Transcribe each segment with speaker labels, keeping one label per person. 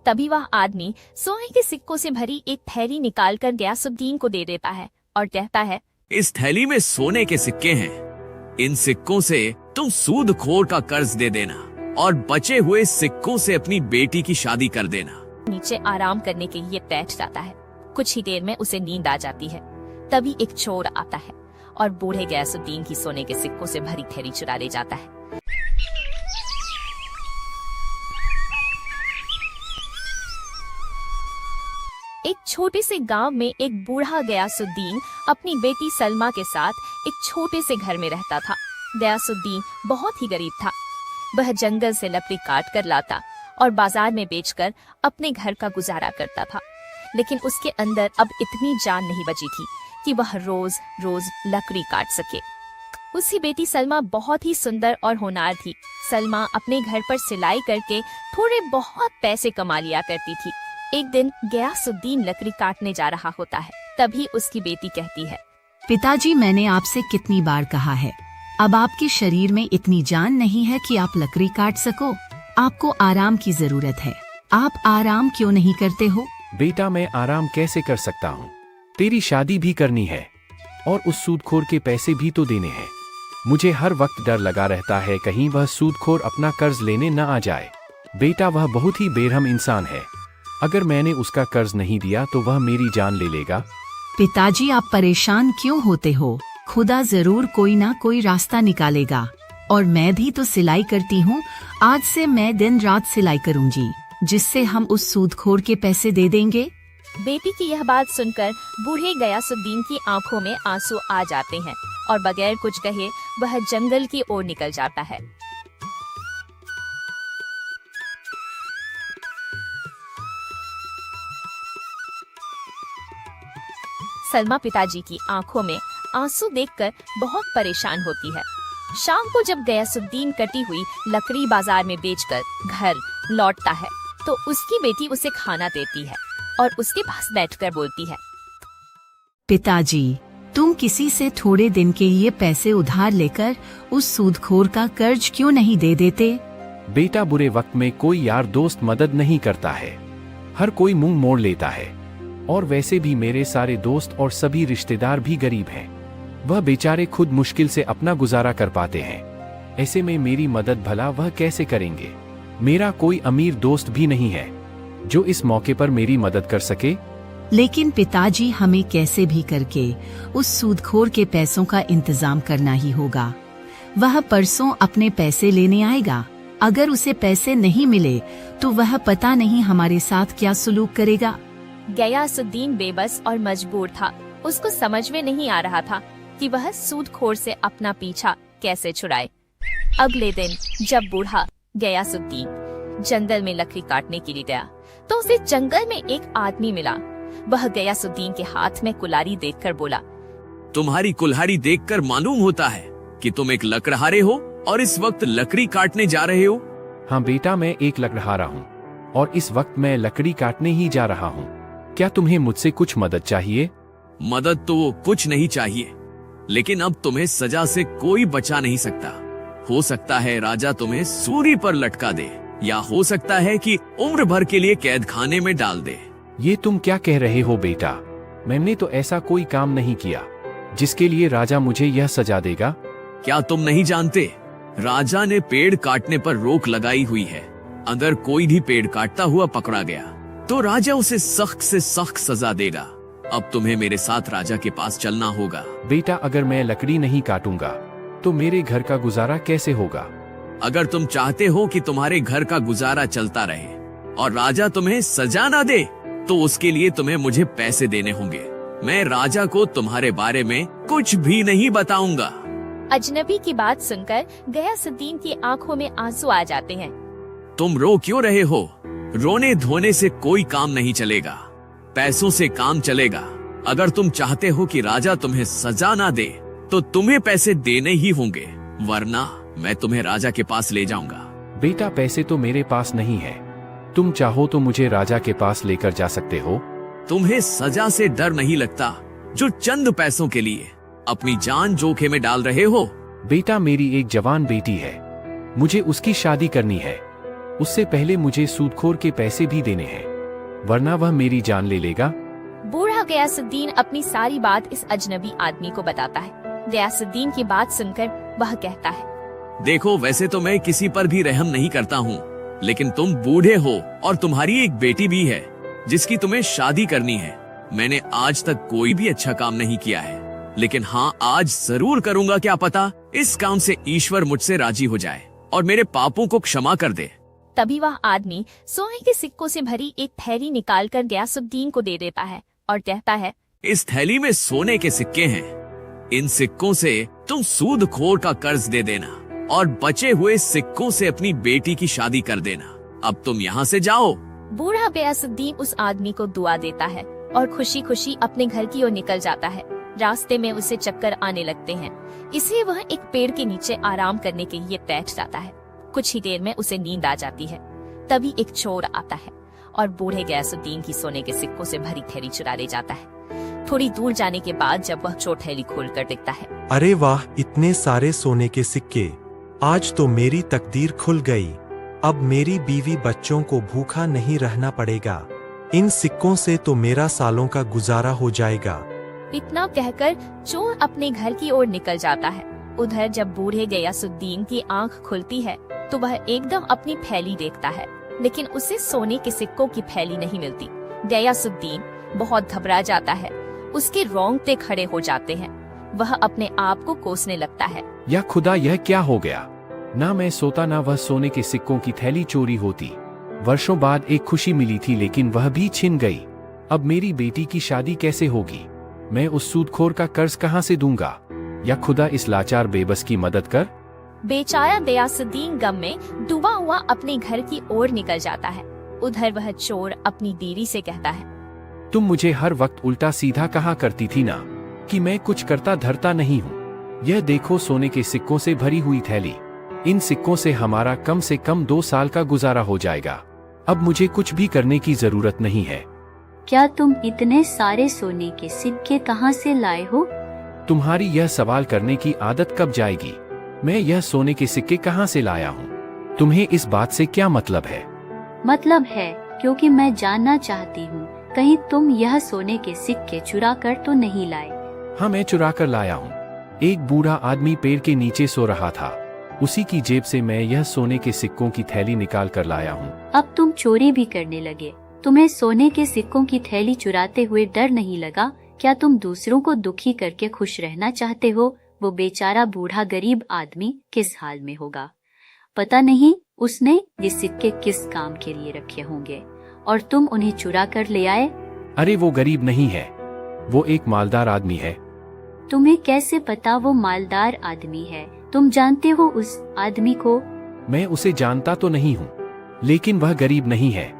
Speaker 1: तभी वह आदमी सोने के सिक्कों से भरी एक थैली निकालकर गयासुद्दीन को दे देता है और कहता है,
Speaker 2: इस थैली में सोने के सिक्के हैं। इन सिक्कों से तुम सूदखोर का कर्ज दे देना और बचे हुए सिक्कों से अपनी बेटी की शादी कर देना।
Speaker 1: नीचे आराम करने के लिए बैठ जाता है। कुछ ही देर में उसे नींद आ जाती है। तभी एक चोर आता है और बूढ़े गयासुद्दीन की सोने के सिक्कों से भरी थैली चुरा ले जाता है। एक छोटे से गांव में एक बूढ़ा गयासुद्दीन अपनी बेटी सलमा के साथ एक छोटे से घर में रहता था। गयासुद्दीन बहुत ही गरीब था। वह जंगल से लकड़ी काट कर लाता और बाजार में बेचकर अपने घर का गुजारा करता था। लेकिन उसके अंदर अब इतनी जान नहीं बची थी कि वह रोज रोज लकड़ी काट सके। उसकी बेटी सलमा बहुत ही सुंदर और होनहार थी। सलमा अपने घर पर सिलाई करके थोड़े बहुत पैसे कमा लिया करती थी। एक दिन गयासुद्दीन लकड़ी काटने जा रहा होता है। तभी उसकी बेटी कहती है,
Speaker 3: पिताजी, मैंने आपसे कितनी बार कहा है, अब आपके शरीर में इतनी जान नहीं है कि आप लकड़ी काट सको। आपको आराम की जरूरत है। आप आराम क्यों नहीं करते हो?
Speaker 4: बेटा, मैं आराम कैसे कर सकता हूँ? तेरी शादी भी करनी है और उस सूदखोर के पैसे भी तो देने हैं। मुझे हर वक्त डर लगा रहता है कहीं वह सूदखोर अपना कर्ज लेने न आ जाए। बेटा, वह बहुत ही बेरहम इंसान है। अगर मैंने उसका कर्ज नहीं दिया तो वह मेरी जान ले लेगा।
Speaker 3: पिताजी, आप परेशान क्यों होते हो? खुदा जरूर कोई ना कोई रास्ता निकालेगा। और मैं भी तो सिलाई करती हूँ। आज से मैं दिन रात सिलाई करूँगी, जिससे हम उस सूदखोर के पैसे दे देंगे।
Speaker 1: बेटी की यह बात सुनकर बूढ़े गयासुद्दीन की आंखों में आंसू आ जाते हैं और बगैर कुछ कहे वह जंगल की ओर निकल जाता है। सलमा पिताजी की आंखों में आंसू देखकर बहुत परेशान होती है। शाम को जब गयासुद्दीन कटी हुई लकड़ी बाजार में बेचकर घर लौटता है तो उसकी बेटी उसे खाना देती है और उसके पास बैठकर बोलती है,
Speaker 3: पिताजी, तुम किसी से थोड़े दिन के लिए पैसे उधार लेकर उस सूदखोर का कर्ज क्यों नहीं दे देते?
Speaker 4: बेटा, बुरे वक्त में कोई यार दोस्त मदद नहीं करता है। हर कोई मुंह मोड़ लेता है। और वैसे भी मेरे सारे दोस्त और सभी रिश्तेदार भी गरीब हैं। वह बेचारे खुद मुश्किल से अपना गुजारा कर पाते हैं। ऐसे में मेरी मदद भला वह कैसे करेंगे? मेरा कोई अमीर दोस्त भी नहीं है जो इस मौके पर मेरी मदद कर सके।
Speaker 3: लेकिन पिताजी, हमें कैसे भी करके उस सूदखोर के पैसों का इंतजाम करना ही होगा। वह परसों अपने पैसे लेने आएगा। अगर उसे पैसे नहीं मिले तो वह पता नहीं हमारे साथ क्या सुलूक करेगा।
Speaker 1: गयासुद्दीन बेबस और मजबूर था। उसको समझ में नहीं आ रहा था कि वह सूदखोर से अपना पीछा कैसे छुड़ाए। अगले दिन जब बूढ़ा गयासुद्दीन जंगल में लकड़ी काटने के लिए गया तो उसे जंगल में एक आदमी मिला। वह गयासुद्दीन के हाथ में कुल्हाड़ी देखकर बोला,
Speaker 2: तुम्हारी कुल्हाड़ी देखकर मालूम होता है कि तुम एक लकड़हारे हो और इस वक्त लकड़ी काटने जा रहे हो।
Speaker 4: हाँ बेटा, मैं एक लकड़हारा हूँ और इस वक्त मैं लकड़ी काटने ही जा रहा हूँ। क्या तुम्हें मुझसे कुछ मदद चाहिए?
Speaker 2: मदद तो कुछ नहीं चाहिए, लेकिन अब तुम्हें सजा से कोई बचा नहीं सकता। हो सकता है राजा तुम्हें सूली पर लटका दे, या हो सकता है कि उम्र भर के लिए कैद खाने में डाल दे।
Speaker 4: ये तुम क्या कह रहे हो बेटा? मैंने तो ऐसा कोई काम नहीं किया जिसके लिए राजा मुझे यह सजा देगा।
Speaker 2: क्या तुम नहीं जानते, राजा ने पेड़ काटने पर रोक लगाई हुई है। अगर कोई भी पेड़ काटता हुआ पकड़ा गया तो राजा उसे सख्त से सख्त सजा देगा। अब तुम्हें मेरे साथ राजा के पास चलना होगा।
Speaker 4: बेटा, अगर मैं लकड़ी नहीं काटूंगा तो मेरे घर का गुजारा कैसे होगा?
Speaker 2: अगर तुम चाहते हो कि तुम्हारे घर का गुजारा चलता रहे और राजा तुम्हें सजा ना दे तो उसके लिए तुम्हें मुझे पैसे देने होंगे। मैं राजा को तुम्हारे बारे में कुछ भी नहीं बताऊंगा।
Speaker 1: अजनबी की बात सुनकर गयासुद्दीन की आंखों में आंसू आ जाते हैं।
Speaker 2: तुम रो क्यों रहे हो? रोने धोने से कोई काम नहीं चलेगा, पैसों से काम चलेगा। अगर तुम चाहते हो कि राजा तुम्हें सजा ना दे तो तुम्हें पैसे देने ही होंगे, वरना मैं तुम्हें राजा के पास ले जाऊंगा।
Speaker 4: बेटा, पैसे तो मेरे पास नहीं है। तुम चाहो तो मुझे राजा के पास लेकर जा सकते हो।
Speaker 2: तुम्हें सजा से डर नहीं लगता जो चंद पैसों के लिए अपनी जान जोखिम में डाल रहे हो?
Speaker 4: बेटा, मेरी एक जवान बेटी है, मुझे उसकी शादी करनी है। उससे पहले मुझे सूदखोर के पैसे भी देने हैं, वरना वह मेरी जान ले लेगा।
Speaker 1: बूढ़ा गयासुद्दीन अपनी सारी बात इस अजनबी आदमी को बताता है। गयासुद्दीन की बात सुनकर वह कहता है,
Speaker 2: देखो वैसे तो मैं किसी पर भी रहम नहीं करता हूँ, लेकिन तुम बूढ़े हो और तुम्हारी एक बेटी भी है जिसकी तुम्हें शादी करनी है। मैंने आज तक कोई भी अच्छा काम नहीं किया है, लेकिन हाँ आज जरूर करूंगा। क्या पता इस काम से ईश्वर मुझसे राजी हो जाए और मेरे पापों को क्षमा कर दे।
Speaker 1: तभी वह आदमी सोने के सिक्कों से भरी एक थैली निकालकर गयासुद्दीन को दे देता है और कहता है,
Speaker 2: इस थैली में सोने के सिक्के हैं। इन सिक्कों से तुम सूदखोर का कर्ज दे देना और बचे हुए सिक्कों से अपनी बेटी की शादी कर देना। अब तुम यहाँ से जाओ।
Speaker 1: बूढ़ा गयासुद्दीन उस आदमी को दुआ देता है और खुशी खुशी अपने घर की ओर निकल जाता है। रास्ते में उसे चक्कर आने लगते हैं, इसलिए वह एक पेड़ के नीचे आराम करने के लिए बैठ जाता है। कुछ ही देर में उसे नींद आ जाती है। तभी एक चोर आता है और बूढ़े गयासुद्दीन की सोने के सिक्कों से भरी थैली चुरा ले जाता है। थोड़ी दूर जाने के बाद जब वह चोर थैली खोलकर देखता है,
Speaker 5: अरे वाह, इतने सारे सोने के सिक्के! आज तो मेरी तकदीर खुल गई। अब मेरी बीवी बच्चों को भूखा नहीं रहना पड़ेगा। इन सिक्कों से तो मेरा सालों का गुजारा हो जाएगा।
Speaker 1: इतना कहकर चोर अपने घर की ओर निकल जाता है। उधर जब बूढ़े गयासुद्दीन की आंख खुलती है तो वह एकदम अपनी थैली देखता है, लेकिन उसे सोने के सिक्कों की थैली नहीं मिलती। गयासुद्दीन बहुत घबरा जाता है, उसके रोंगटे खड़े हो जाते हैं। वह अपने आप को कोसने लगता है,
Speaker 4: या खुदा, यह क्या हो गया? ना मैं सोता ना वह सोने के सिक्कों की थैली चोरी होती। वर्षों बाद एक खुशी मिली थी, लेकिन वह भी छिन गई। अब मेरी बेटी की शादी कैसे होगी? मैं उस सूदखोर का कर्ज कहाँ से दूंगा? या खुदा, इस लाचार बेबस की मदद कर।
Speaker 1: बेचारा गयासुद्दीन गम में डूबा हुआ अपने घर की ओर निकल जाता है। उधर वह चोर अपनी बीवी से कहता है,
Speaker 4: तुम मुझे हर वक्त उल्टा सीधा कहा करती थी ना कि मैं कुछ करता धरता नहीं हूँ। यह देखो सोने के सिक्कों से भरी हुई थैली। इन सिक्कों से हमारा कम से कम 2 साल का गुजारा हो जाएगा। अब मुझे कुछ भी करने की जरूरत नहीं है।
Speaker 6: क्या तुम इतने सारे सोने के सिक्के कहाँ से लाए हो?
Speaker 4: तुम्हारी यह सवाल करने की आदत कब जाएगी? मैं यह सोने के सिक्के कहाँ से लाया हूँ? तुम्हें इस बात से क्या मतलब है?
Speaker 6: मतलब है क्योंकि मैं जानना चाहती हूँ, कहीं तुम यह सोने के सिक्के चुरा कर तो नहीं लाए?
Speaker 4: हाँ, मैं चुरा कर लाया हूँ। एक बूढ़ा आदमी पेड़ के नीचे सो रहा था, उसी की जेब से मैं यह सोने के सिक्कों की थैली निकाल कर लाया हूँ।
Speaker 6: अब तुम चोरी भी करने लगे। तुम्हें सोने के सिक्कों की थैली चुराते हुए डर नहीं लगा? क्या तुम दूसरों को दुखी करके खुश रहना चाहते हो? वो बेचारा बूढ़ा गरीब आदमी किस हाल में होगा, पता नहीं उसने ये सिक्के किस काम के लिए रखे होंगे और तुम उन्हें चुरा कर ले आए।
Speaker 4: अरे वो गरीब नहीं है, वो एक मालदार आदमी है।
Speaker 6: तुम्हें कैसे पता वो मालदार आदमी है? तुम जानते हो उस आदमी को?
Speaker 4: मैं उसे जानता तो नहीं हूँ, लेकिन वह गरीब नहीं है,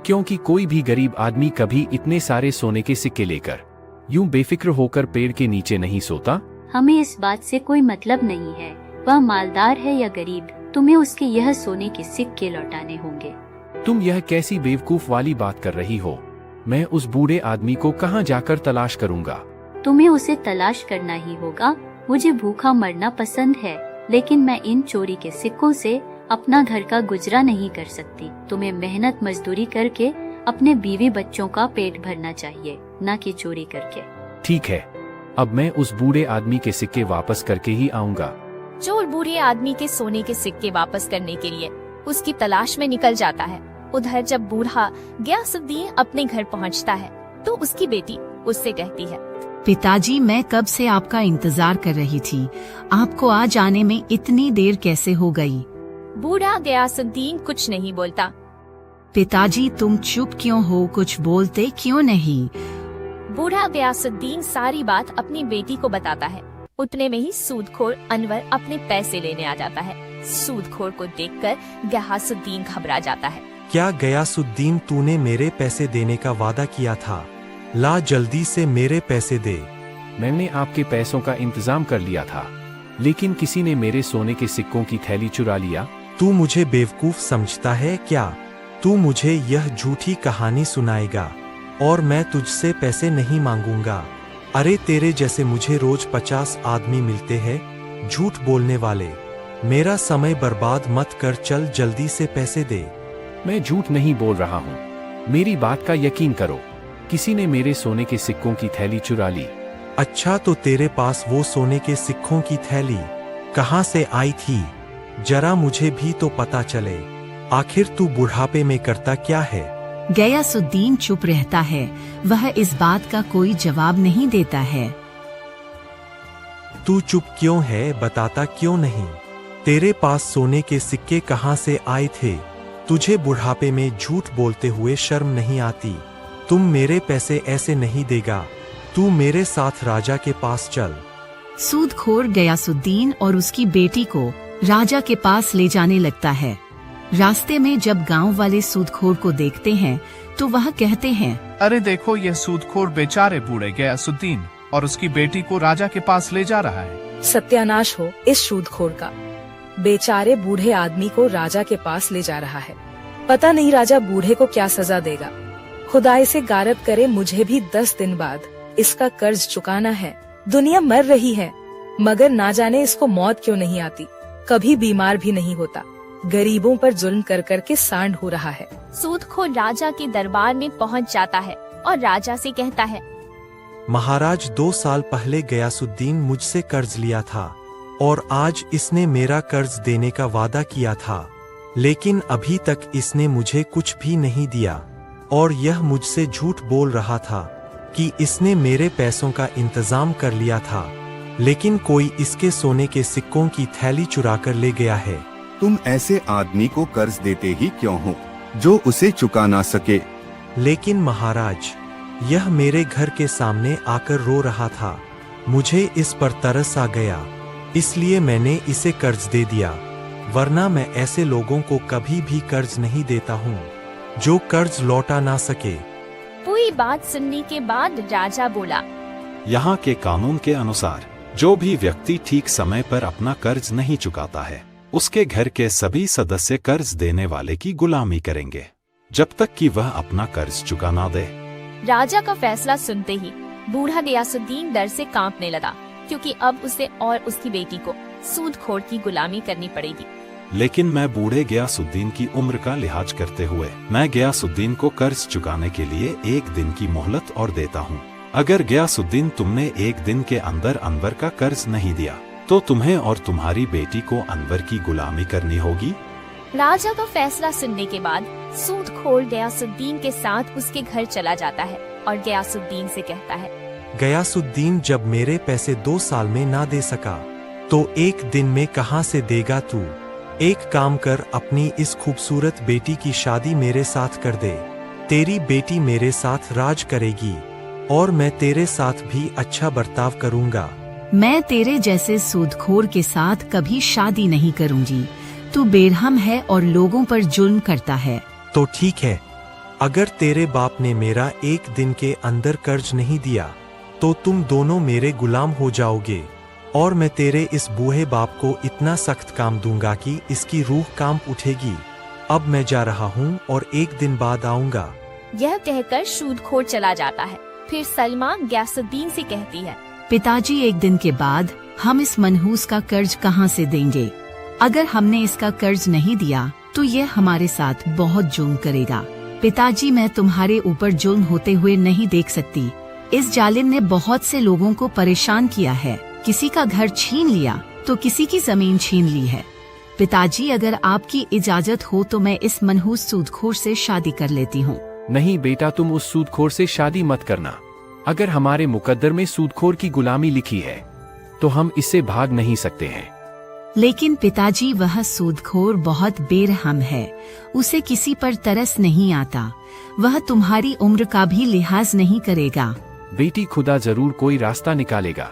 Speaker 4: क्योंकि कोई भी गरीब आदमी कभी इतने सारे सोने के सिक्के लेकर यूं बेफिक्र होकर पेड़ के नीचे नहीं सोता।
Speaker 6: हमें इस बात से कोई मतलब नहीं है, वह मालदार है या गरीब, तुम्हें उसके यह सोने के सिक्के लौटाने होंगे।
Speaker 4: तुम यह कैसी बेवकूफ वाली बात कर रही हो? मैं उस बूढ़े आदमी को कहाँ जाकर तलाश करूँगा?
Speaker 6: तुम्हें उसे तलाश करना ही होगा। मुझे भूखा मरना पसंद है, लेकिन मैं इन चोरी के सिक्कों से अपना घर का गुजरा नहीं कर सकती। तुम्हें मेहनत मजदूरी करके अपने बीवी बच्चों का पेट भरना चाहिए, न कि चोरी करके।
Speaker 4: ठीक है, अब मैं उस बूढ़े आदमी के सिक्के वापस करके ही आऊँगा।
Speaker 1: चोर बूढ़े आदमी के सोने के सिक्के वापस करने के लिए उसकी तलाश में निकल जाता है। उधर जब बूढ़ा गयासुद्दीन अपने घर पहुंचता है तो उसकी बेटी उससे कहती है,
Speaker 3: पिताजी, मैं कब से आपका इंतजार कर रही थी। आपको आज आने में इतनी देर कैसे हो गई?
Speaker 1: बूढ़ा गयासुद्दीन कुछ नहीं बोलता।
Speaker 3: पिताजी, तुम चुप क्यों हो? कुछ बोलते क्यों नहीं?
Speaker 1: बूढ़ा गयासुद्दीन सारी बात अपनी बेटी को बताता है। उतने में ही सूदखोर अनवर अपने पैसे लेने आ जाता है। सूदखोर को देखकर गयासुद्दीन घबरा जाता है।
Speaker 5: क्या गयासुद्दीन, तूने मेरे पैसे देने का वादा किया था? ला जल्दी से मेरे पैसे दे।
Speaker 4: मैंने आपके पैसों का इंतजाम कर लिया था, लेकिन किसी ने मेरे सोने के सिक्कों की थैली चुरा लिया।
Speaker 5: तू मुझे बेवकूफ समझता है क्या? तू मुझे यह झूठी कहानी सुनाएगा और मैं तुझसे पैसे नहीं मांगूंगा। अरे तेरे जैसे मुझे रोज 50 आदमी मिलते हैं झूठ बोलने वाले। मेरा समय बर्बाद मत कर, चल जल्दी से पैसे दे।
Speaker 4: मैं झूठ नहीं बोल रहा हूँ। मेरी बात का यकीन करो, किसी ने मेरे सोने के सिक्कों की थैली चुरा ली।
Speaker 5: अच्छा, तो तेरे पास वो सोने के सिक्कों की थैली कहाँ से आई थी? जरा मुझे भी तो पता चले। आखिर तू बुढ़ापे में करता क्या है?
Speaker 3: गयासुद्दीन चुप रहता है। वह इस बात का कोई जवाब नहीं देता है।
Speaker 5: तू चुप क्यों है? बताता क्यों नहीं? तेरे पास सोने के सिक्के कहाँ से आए थे? तुझे बुढ़ापे में झूठ बोलते हुए शर्म नहीं आती? तुम मेरे पैसे ऐसे नहीं देगा। तू मेरे साथ राजा के पास चल।
Speaker 3: सूदखोर गयासुद्दीन और उसकी बेटी को राजा के पास ले जाने लगता है। रास्ते में जब गांव वाले सूदखोर को देखते हैं तो वह कहते हैं,
Speaker 7: अरे देखो, ये सूदखोर बेचारे बूढ़े गयासुद्दीन और उसकी बेटी को राजा के पास ले जा रहा है।
Speaker 8: सत्यानाश हो इस सूदखोर का। बेचारे बूढ़े आदमी को राजा के पास ले जा रहा है। पता नहीं राजा बूढ़े को क्या सजा देगा। खुदा इसे गारत करे, मुझे भी 10 दिन बाद इसका कर्ज चुकाना है। दुनिया मर रही है मगर ना जाने इसको मौत क्यों नहीं आती। कभी बीमार भी नहीं होता। गरीबों पर जुल्म कर कर के सांड हो रहा है।
Speaker 1: सूदखोर राजा के दरबार में पहुंच जाता है और राजा से कहता है,
Speaker 5: महाराज, 2 साल पहले गयासुद्दीन मुझसे कर्ज लिया था और आज इसने मेरा कर्ज देने का वादा किया था, लेकिन अभी तक इसने मुझे कुछ भी नहीं दिया और यह मुझसे झूठ बोल रहा था कि इसने मेरे पैसों का इंतजाम कर लिया था, लेकिन कोई इसके सोने के सिक्कों की थैली चुरा कर ले गया है।
Speaker 9: तुम ऐसे आदमी को कर्ज देते ही क्यों हो जो उसे चुका ना सके?
Speaker 5: लेकिन महाराज, यह मेरे घर के सामने आकर रो रहा था। मुझे इस पर तरस आ गया, इसलिए मैंने इसे कर्ज दे दिया, वरना मैं ऐसे लोगों को कभी भी कर्ज नहीं देता हूँ जो कर्ज लौटा ना सके।
Speaker 1: पूरी बात सुनने के बाद राजा बोला,
Speaker 10: यहाँ के कानून के अनुसार जो भी व्यक्ति ठीक समय पर अपना कर्ज नहीं चुकाता है, उसके घर के सभी सदस्य कर्ज देने वाले की गुलामी करेंगे जब तक कि वह अपना कर्ज चुका ना दे।
Speaker 1: राजा का फैसला सुनते ही बूढ़ा गयासुद्दीन डर से कांपने लगा, क्योंकि अब उसे और उसकी बेटी को सूदखोर की गुलामी करनी पड़ेगी।
Speaker 10: लेकिन मैं बूढ़े गयासुद्दीन की उम्र का लिहाज करते हुए मैं गयासुद्दीन को कर्ज चुकाने के लिए 1 दिन की मोहलत और देता हूँ। अगर गयासुद्दीन तुमने 1 दिन के अंदर अनवर का कर्ज नहीं दिया तो तुम्हें और तुम्हारी बेटी को अनवर की गुलामी करनी होगी।
Speaker 1: राजा का फैसला सुनने के बाद सूदखोर गयासुद्दीन के साथ उसके घर चला जाता है और गयासुद्दीन से कहता है,
Speaker 5: गयासुद्दीन, जब मेरे पैसे 2 साल में ना दे सका तो 1 दिन में कहाँ से देगा तू? एक काम कर, अपनी इस खूबसूरत बेटी की शादी मेरे साथ कर दे। तेरी बेटी मेरे साथ राज करेगी और मैं तेरे साथ भी अच्छा बर्ताव करूँगा।
Speaker 3: मैं तेरे जैसे सूदखोर के साथ कभी शादी नहीं करूंगी। तू बेरहम है और लोगों पर जुल्म करता है।
Speaker 5: तो ठीक है, अगर तेरे बाप ने मेरा 1 दिन के अंदर कर्ज नहीं दिया तो तुम दोनों मेरे गुलाम हो जाओगे और मैं तेरे इस बूढ़े बाप को इतना सख्त काम दूंगा कि इसकी रूह कांप उठेगी। अब मैं जा रहा हूँ और 1 दिन बाद आऊँगा।
Speaker 1: यह कहकर सूदखोर चला जाता है। फिर सलमा गयासुद्दीन से कहती है,
Speaker 3: पिताजी, 1 दिन के बाद हम इस मनहूस का कर्ज कहाँ से देंगे? अगर हमने इसका कर्ज नहीं दिया तो यह हमारे साथ बहुत जुल्म करेगा। पिताजी, मैं तुम्हारे ऊपर जुल्म होते हुए नहीं देख सकती। इस जालिम ने बहुत से लोगों को परेशान किया है। किसी का घर छीन लिया तो किसी की जमीन छीन ली है। पिताजी, अगर आपकी इजाजत हो तो मैं इस मनहूस सूदखोर से शादी कर लेती हूँ।
Speaker 4: नहीं बेटा, तुम उस सूदखोर से शादी मत करना। अगर हमारे मुकद्दर में सूदखोर की गुलामी लिखी है तो हम इससे भाग नहीं सकते हैं।
Speaker 3: लेकिन पिताजी, वह सूदखोर बहुत बेरहम है। उसे किसी पर तरस नहीं आता। वह तुम्हारी उम्र का भी लिहाज नहीं करेगा।
Speaker 4: बेटी, खुदा जरूर कोई रास्ता निकालेगा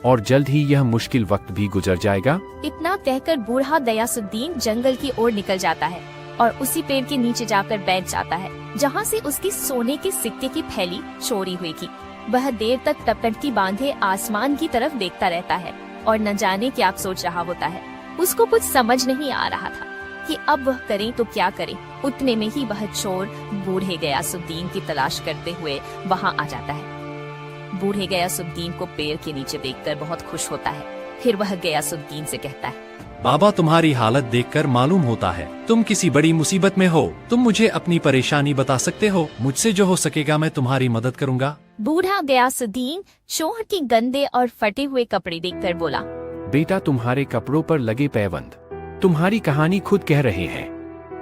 Speaker 4: और जल्द ही यह मुश्किल वक्त भी गुजर जाएगा।
Speaker 1: इतना कहकर बूढ़ा गयासुद्दीन जंगल की ओर निकल जाता है और उसी पेड़ के नीचे जाकर बैठ जाता है जहाँ से उसकी सोने के सिक्के की थैली चोरी हुई थी। वह देर तक टपटपटी बांधे आसमान की तरफ देखता रहता है और न जाने क्या सोच रहा होता है। उसको कुछ समझ नहीं आ रहा था कि अब वह करे तो क्या करे। उतने में ही वह चोर बूढ़े गयासुद्दीन की तलाश करते हुए वहाँ आ जाता है। बूढ़े गयासुद्दीन को पेड़ के नीचे देखकर बहुत खुश होता है। फिर वह गयासुद्दीन से कहता है,
Speaker 11: बाबा तुम्हारी हालत देखकर मालूम होता है तुम किसी बड़ी मुसीबत में हो। तुम मुझे अपनी परेशानी बता सकते हो, मुझसे जो हो सकेगा मैं तुम्हारी मदद करूँगा।
Speaker 1: बूढ़ा गयासुद्दीन शोहर के गंदे और फटे हुए कपड़े देखकर बोला,
Speaker 4: बेटा तुम्हारे कपड़ों पर लगे पैबंद तुम्हारी कहानी खुद कह रहे हैं।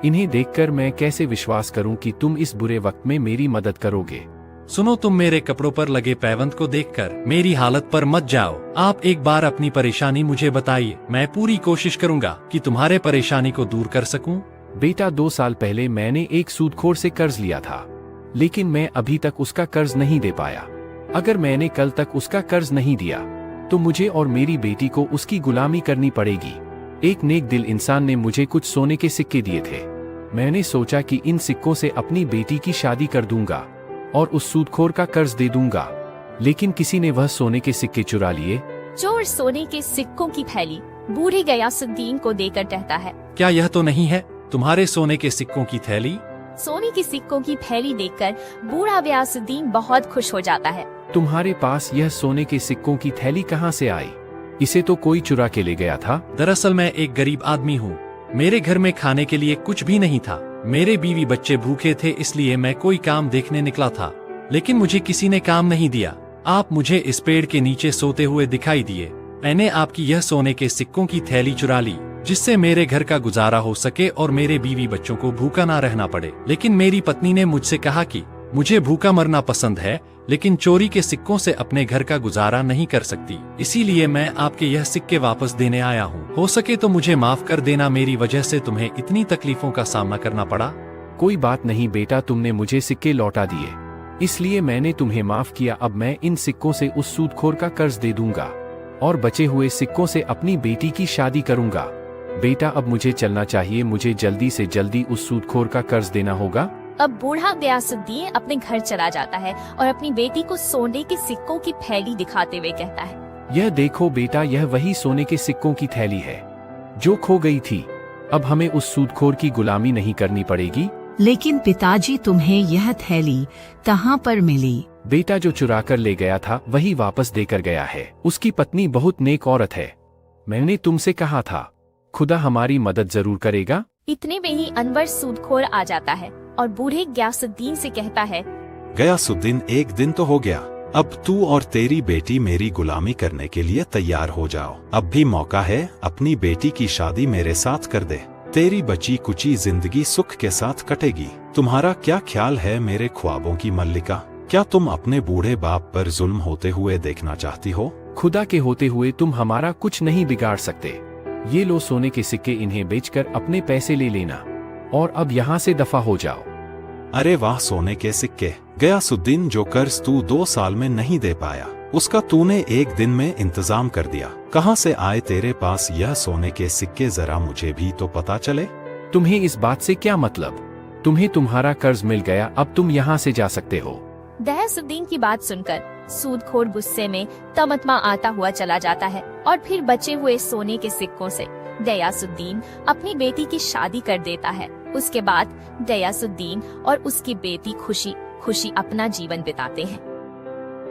Speaker 4: इन्हें देखकर मैं कैसे विश्वास करूं कि तुम इस बुरे वक्त में मेरी मदद करोगे।
Speaker 11: सुनो, तुम मेरे कपड़ों पर लगे पैबंद को देखकर मेरी हालत पर मत जाओ। आप एक बार अपनी परेशानी मुझे बताइए, मैं पूरी कोशिश करूंगा कि तुम्हारे परेशानी को दूर कर सकूं।
Speaker 4: बेटा 2 साल पहले मैंने एक सूदखोर से कर्ज लिया था, लेकिन मैं अभी तक उसका कर्ज नहीं दे पाया। अगर मैंने कल तक उसका कर्ज नहीं दिया तो मुझे और मेरी बेटी को उसकी गुलामी करनी पड़ेगी। एक नेक दिल इंसान ने मुझे कुछ सोने के सिक्के दिए थे। मैंने सोचा कि इन सिक्कों से अपनी बेटी की शादी कर दूंगा और उस सूदखोर का कर्ज दे दूंगा, लेकिन किसी ने वह सोने के सिक्के चुरा लिए।
Speaker 1: चोर सोने के सिक्कों की थैली बूढ़े गयासुद्दीन को देकर कहता है,
Speaker 11: क्या यह तो नहीं है तुम्हारे सोने के सिक्कों की थैली?
Speaker 1: सोने के सिक्कों की थैली देखकर बूढ़ा गयासुद्दीन बहुत खुश हो जाता है।
Speaker 4: तुम्हारे पास यह सोने के सिक्कों की थैली कहाँ से आई? इसे तो कोई चुरा के ले गया था।
Speaker 11: दरअसल मैं एक गरीब आदमी हूँ, मेरे घर में खाने के लिए कुछ भी नहीं था। मेरे बीवी बच्चे भूखे थे, इसलिए मैं कोई काम देखने निकला था, लेकिन मुझे किसी ने काम नहीं दिया। आप मुझे इस पेड़ के नीचे सोते हुए दिखाई दिए। मैंने आपकी यह सोने के सिक्कों की थैली चुरा ली, जिससे मेरे घर का गुजारा हो सके और मेरे बीवी बच्चों को भूखा ना रहना पड़े। लेकिन मेरी पत्नी ने मुझसे कहा कि मुझे भूखा मरना पसंद है, लेकिन चोरी के सिक्कों से अपने घर का गुजारा नहीं कर सकती। इसीलिए मैं आपके यह सिक्के वापस देने आया हूँ। हो सके तो मुझे माफ कर देना, मेरी वजह से तुम्हें इतनी तकलीफों का सामना करना पड़ा।
Speaker 4: कोई बात नहीं बेटा, तुमने मुझे सिक्के लौटा दिए, इसलिए मैंने तुम्हें माफ किया। अब मैं इन सिक्कों से उस सूदखोर का कर्ज दे दूंगा और बचे हुए सिक्कों से अपनी बेटी की शादी करूंगा। बेटा अब मुझे चलना चाहिए, मुझे जल्दी से जल्दी उस सूदखोर का कर्ज देना होगा।
Speaker 1: अब बूढ़ा गयासुद्दीन अपने घर चला जाता है और अपनी बेटी को सोने के सिक्कों की थैली दिखाते हुए कहता है,
Speaker 4: यह देखो बेटा, यह वही सोने के सिक्कों की थैली है जो खो गई थी। अब हमें उस सूदखोर की गुलामी नहीं करनी पड़ेगी।
Speaker 3: लेकिन पिताजी तुम्हें यह थैली कहाँ पर मिली?
Speaker 4: बेटा जो चुरा कर ले गया था वही वापस देकर गया है। उसकी पत्नी बहुत नेक औरत है। मैंने तुमसे कहा था, खुदा हमारी मदद जरूर करेगा।
Speaker 1: इतने में ही अनवर सूदखोर आ जाता है और बूढ़े गयासुद्दीन से कहता है,
Speaker 10: गयासुद्दीन एक दिन तो हो गया, अब तू और तेरी बेटी मेरी गुलामी करने के लिए तैयार हो जाओ। अब भी मौका है, अपनी बेटी की शादी मेरे साथ कर दे। तेरी बची कुची जिंदगी सुख के साथ कटेगी। तुम्हारा क्या ख्याल है मेरे ख्वाबों की मल्लिका? क्या तुम अपने बूढ़े बाप पर जुल्म होते हुए देखना चाहती हो?
Speaker 4: खुदा के होते हुए तुम हमारा कुछ नहीं बिगाड़ सकते। ये लो सोने के सिक्के, इन्हें बेचकर अपने पैसे ले लेना और अब यहाँ से दफा हो जाओ।
Speaker 10: अरे वाह, सोने के सिक्के! गयासुद्दीन, जो कर्ज तू 2 साल में नहीं दे पाया, उसका तूने एक दिन में इंतजाम कर दिया। कहाँ से आए तेरे पास यह सोने के सिक्के? जरा मुझे भी तो पता चले।
Speaker 4: तुम्हें इस बात से क्या मतलब? तुम्हें तुम्हारा कर्ज मिल गया, अब तुम यहाँ से जा सकते हो।
Speaker 1: गयासुद्दीन की बात सुनकर सूदखोर गुस्से में तमतमा आता हुआ चला जाता है और फिर बचे हुए सोने के सिक्कों से गयासुद्दीन अपनी बेटी की शादी कर देता है। उसके बाद गयासुद्दीन और उसकी बेटी खुशी खुशी अपना जीवन बिताते हैं।